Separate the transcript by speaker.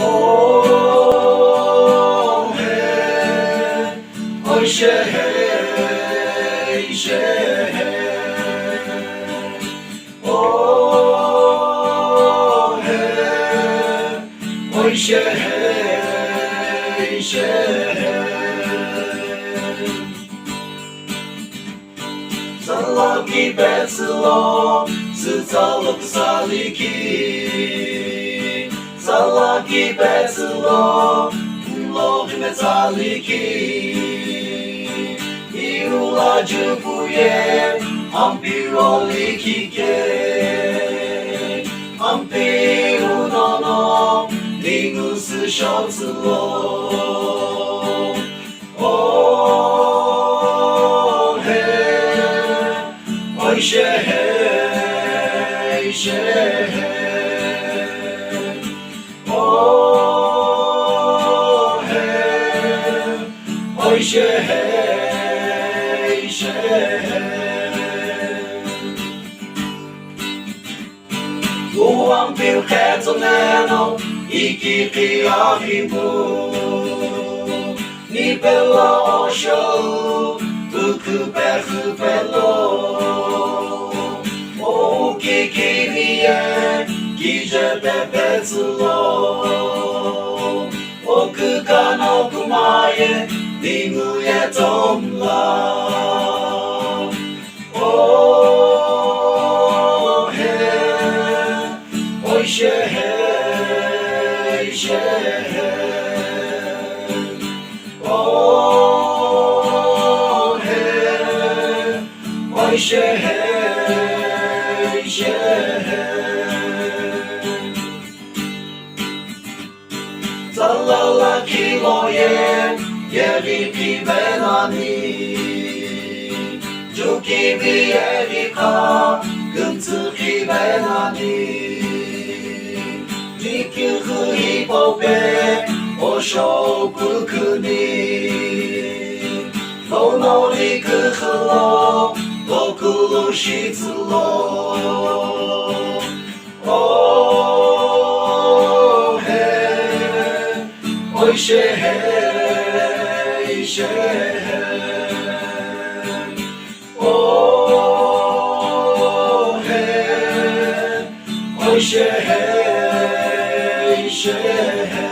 Speaker 1: Oh, hey, oh, hey, oh, hey, oh, Salaki Betzlo, Zalok Saliki, Salaki Betzlo, Lohim Zaliki, Irula Jubuye, Ampiroliki, Ampirunono, Lingus Shotzlo. Oh, hey, oh, Uang pil ketoneno, iki ahimu, ni bella osho, buku behu bello. Kikirie, kije bebezulo, okukano kumaye, dinguye tomla. Oh, hey, oh, hey, oh, hey, oh, Zalala kiloye, yeriki benani, Juki bierika, guntuki benani, Jikyuku hipope, osho bukuni, Lonori kukhlo, Lokulu shitsulo. Oh, hey, oh, hey, oh, hey, oh, hey,